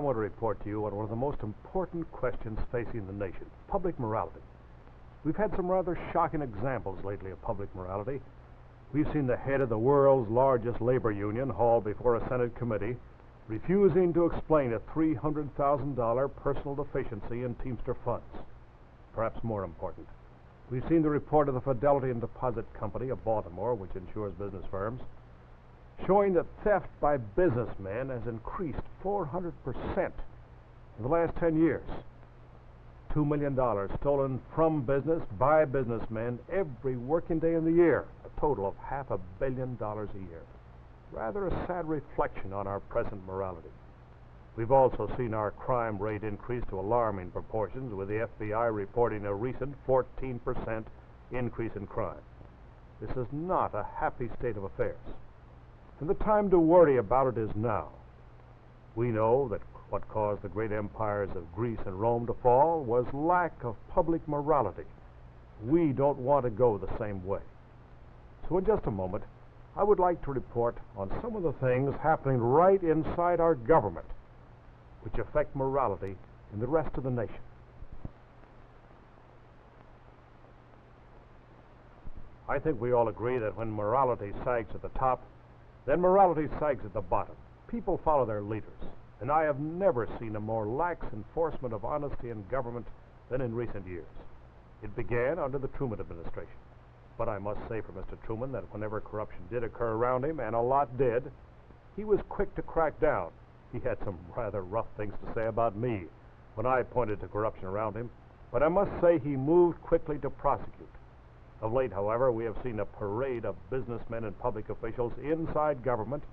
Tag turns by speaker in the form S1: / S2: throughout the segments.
S1: want to report to you on one of the most important questions facing the nation, public morality. We've had some rather shocking examples lately of public morality. We've seen the head of the world's largest labor union hauled before a Senate committee, refusing to explain a $300,000 personal deficiency in Teamster funds. Perhaps more important, we've seen the report of the Fidelity and Deposit Company of Baltimore, which insures business firms, showing that theft by businessmen has increased 400% in the last 10 years. $2 million stolen from business by businessmen every working day in the year, a total of $500 million a year. Rather a sad reflection on our present morality. We've also seen our crime rate increase to alarming proportions, with the FBI reporting a recent 14% increase in crime. This is not a happy state of affairs, and the time to worry about it is now. We know that what caused the great empires of Greece and Rome to fall was lack of public morality. We don't want to go the same way. So in just a moment, I would like to report on some of the things happening right inside our government which affect morality in the rest of the nation. I think we all agree that when morality sags at the top, then morality sags at the bottom. People follow their leaders, and I have never seen a more lax enforcement of honesty in government than in recent years. It began under the Truman administration. But I must say for Mr. Truman that whenever corruption did occur around him, and a lot did, he was quick to crack down. He had some rather rough things to say about me when I pointed to corruption around him, but I must say he moved quickly to prosecute. Of late, however, we have seen a parade of businessmen and public officials inside government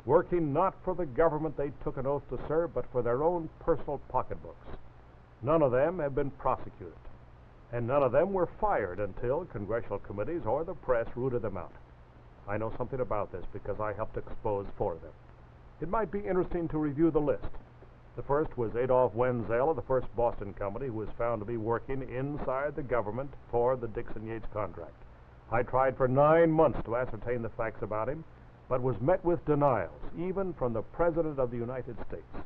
S1: working not for the government they took an oath to serve, but for their own personal pocketbooks. None of them have been prosecuted, and none of them were fired until congressional committees or the press rooted them out. I know something about this because I helped expose 4 of them. It might be interesting to review the list. The first was Adolph Wenzel of the First Boston Company, who was found to be working inside the government for the Dixon Yates contract. I tried for 9 months to ascertain the facts about him, but was met with denials, even from the President of the United States.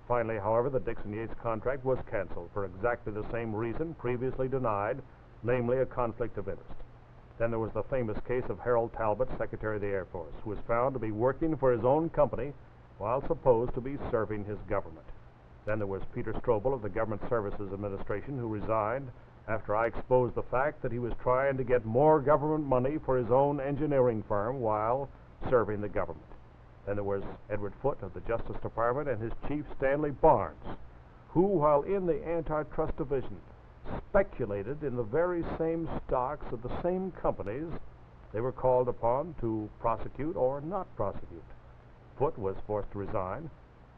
S1: Finally, however, the Dixon Yates contract was canceled for exactly the same reason previously denied, namely a conflict of interest. Then there was the famous case of Harold Talbot, Secretary of the Air Force, who was found to be working for his own company while supposed to be serving his government. Then there was Peter Strobel of the Government Services Administration, who resigned after I exposed the fact that he was trying to get more government money for his own engineering firm while serving the government. Then there was Edward Foote of the Justice Department and his chief, Stanley Barnes, who, while in the Antitrust Division, speculated in the very same stocks of the same companies they were called upon to prosecute or not prosecute. Foote was forced to resign.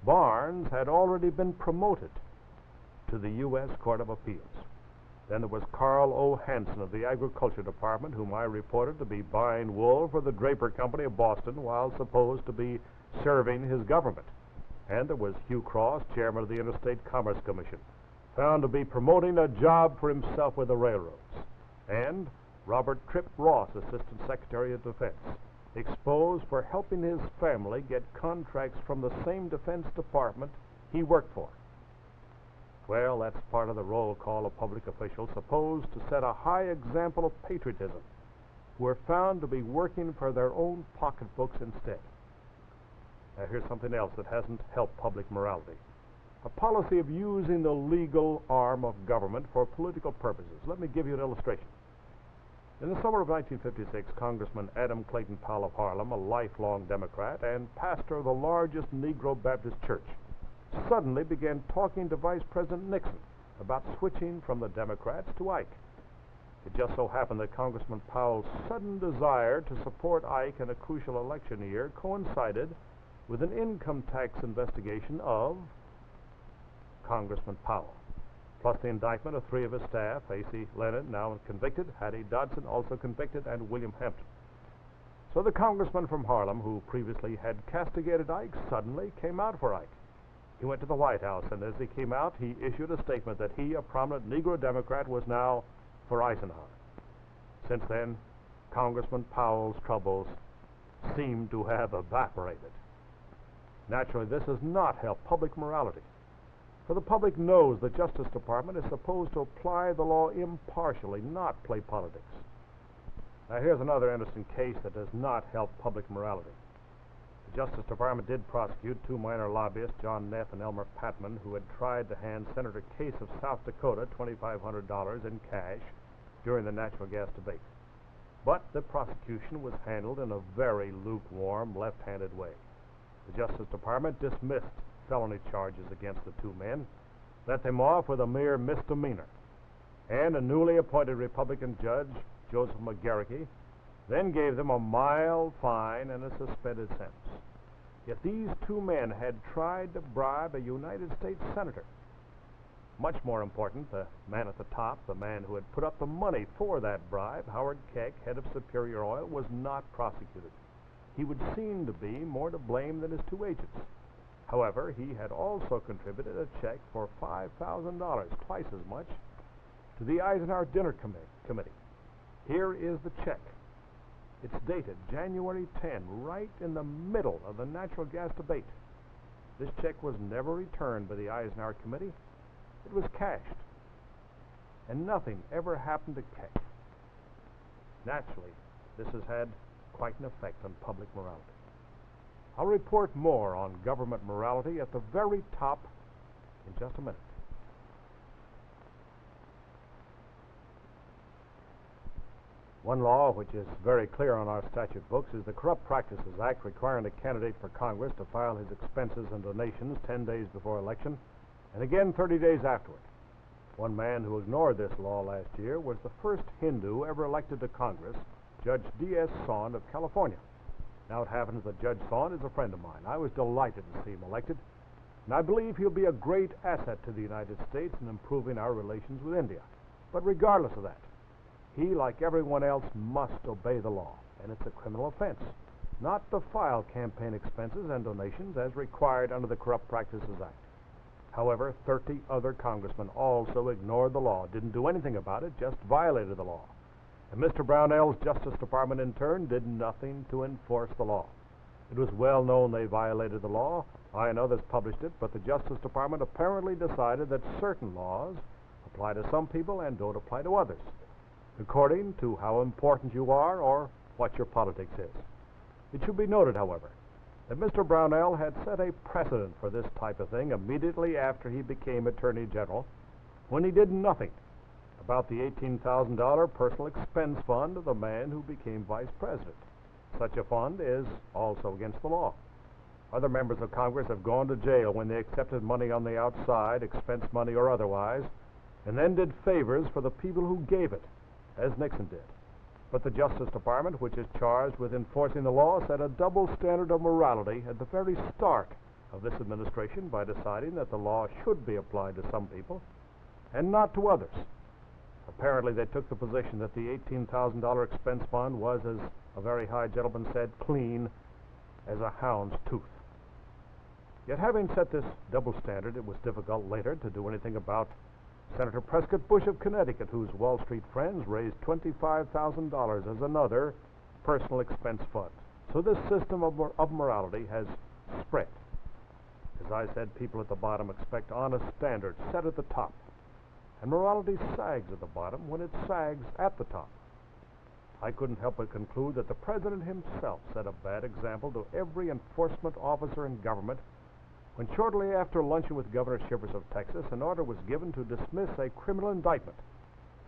S1: Barnes had already been promoted to the U.S. Court of Appeals. Then there was Carl O. Hansen of the Agriculture Department, whom I reported to be buying wool for the Draper Company of Boston while supposed to be serving his government. And there was Hugh Cross, chairman of the Interstate Commerce Commission, found to be promoting a job for himself with the railroads. And Robert Tripp Ross, Assistant Secretary of Defense, exposed for helping his family get contracts from the same Defense Department he worked for. Well, that's part of the roll call of public officials supposed to set a high example of patriotism, who are found to be working for their own pocketbooks instead. Now, here's something else that hasn't helped public morality: a policy of using the legal arm of government for political purposes. Let me give you an illustration. In the summer of 1956, Congressman Adam Clayton Powell of Harlem, a lifelong Democrat and pastor of the largest Negro Baptist church, suddenly began talking to Vice President Nixon about switching from the Democrats to Ike. It just so happened that Congressman Powell's sudden desire to support Ike in a crucial election year coincided with an income tax investigation of Congressman Powell, plus the indictment of 3 of his staff: A.C. Lennon, now convicted, Hattie Dodson, also convicted, and William Hampton. So the congressman from Harlem, who previously had castigated Ike, suddenly came out for Ike. He went to the White House, and as he came out, he issued a statement that he, a prominent Negro Democrat, was now for Eisenhower. Since then, Congressman Powell's troubles seem to have evaporated. Naturally, this has not helped public morality. For the public knows the Justice Department is supposed to apply the law impartially, not play politics. Now, here's another interesting case that does not help public morality. The Justice Department did prosecute two minor lobbyists, John Neff and Elmer Patman, who had tried to hand Senator Case of South Dakota $2,500 in cash during the natural gas debate. But the prosecution was handled in a very lukewarm, left-handed way. The Justice Department dismissed felony charges against the two men, let them off with a mere misdemeanor, and a newly appointed Republican judge, Joseph McGarricky, then gave them a mild fine and a suspended sentence. Yet these two men had tried to bribe a United States senator. Much more important, the man at the top, the man who had put up the money for that bribe, Howard Keck, head of Superior Oil, was not prosecuted. He would seem to be more to blame than his two agents. However, he had also contributed a check for $5,000, twice as much, to the Eisenhower Dinner Committee. Here is the check. It's dated January 10, right in the middle of the natural gas debate. This check was never returned by the Eisenhower Committee. It was cashed. And nothing ever happened to Keck. Naturally, this has had quite an effect on public morality. I'll report more on government morality at the very top in just a minute. One law which is very clear on our statute books is the Corrupt Practices Act, requiring a candidate for Congress to file his expenses and donations 10 days before election and again 30 days afterward. One man who ignored this law last year was the first Hindu ever elected to Congress, Judge D.S. Saund of California. Now it happens that Judge Saund is a friend of mine. I was delighted to see him elected, and I believe he'll be a great asset to the United States in improving our relations with India. But regardless of that, he, like everyone else, must obey the law, and it's a criminal offense not to file campaign expenses and donations as required under the Corrupt Practices Act. However, 30 other congressmen also ignored the law, didn't do anything about it, just violated the law. And Mr. Brownell's Justice Department, in turn, did nothing to enforce the law. It was well known they violated the law. I and others published it, but the Justice Department apparently decided that certain laws apply to some people and don't apply to others, according to how important you are or what your politics is. It should be noted, however, that Mr. Brownell had set a precedent for this type of thing immediately after he became Attorney General, when he did nothing about the $18,000 personal expense fund of the man who became Vice President. Such a fund is also against the law. Other members of Congress have gone to jail when they accepted money on the outside, expense money or otherwise, and then did favors for the people who gave it, as Nixon did. But the Justice Department, which is charged with enforcing the law, set a double standard of morality at the very start of this administration by deciding that the law should be applied to some people and not to others. Apparently, they took the position that the $18,000 expense fund was, as a very high gentleman said, clean as a hound's tooth. Yet having set this double standard, it was difficult later to do anything about Senator Prescott Bush of Connecticut, whose Wall Street friends raised $25,000 as another personal expense fund. So this system of morality has spread. As I said, people at the bottom expect honest standards set at the top. And morality sags at the bottom when it sags at the top. I couldn't help but conclude that the President himself set a bad example to every enforcement officer in government when shortly after luncheon with Governor Shivers of Texas, an order was given to dismiss a criminal indictment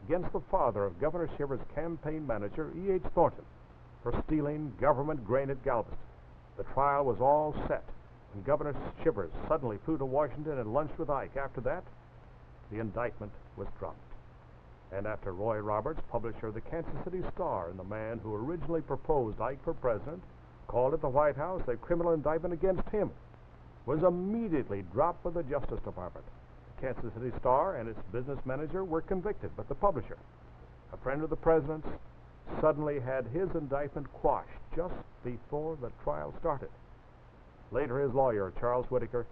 S1: against the father of Governor Shivers' campaign manager, E.H. Thornton, for stealing government grain at Galveston. The trial was all set when Governor Shivers suddenly flew to Washington and lunched with Ike. After that, the indictment was dropped. And after Roy Roberts, publisher of the Kansas City Star and the man who originally proposed Ike for president, called at the White House a criminal indictment against him, was immediately dropped by the Justice Department. The Kansas City Star and its business manager were convicted, but the publisher, a friend of the president's, suddenly had his indictment quashed just before the trial started. Later, his lawyer, Charles Whitaker,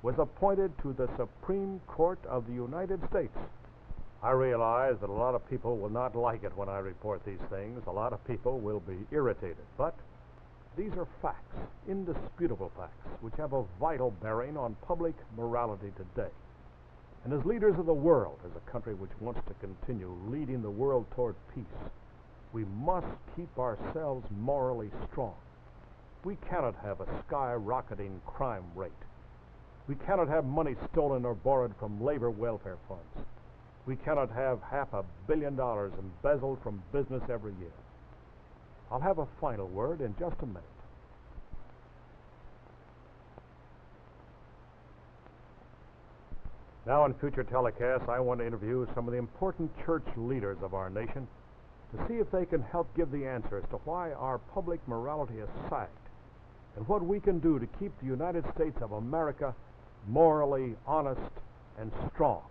S1: was appointed to the Supreme Court of the United States. I realize that a lot of people will not like it when I report these things. A lot of people will be irritated, but these are facts, indisputable facts, which have a vital bearing on public morality today. And as leaders of the world, as a country which wants to continue leading the world toward peace, we must keep ourselves morally strong. We cannot have a skyrocketing crime rate. We cannot have money stolen or borrowed from labor welfare funds. We cannot have $500 million embezzled from business every year. I'll have a final word in just a minute. Now, in future telecasts, I want to interview some of the important church leaders of our nation to see if they can help give the answer as to why our public morality is sagged and what we can do to keep the United States of America morally honest and strong.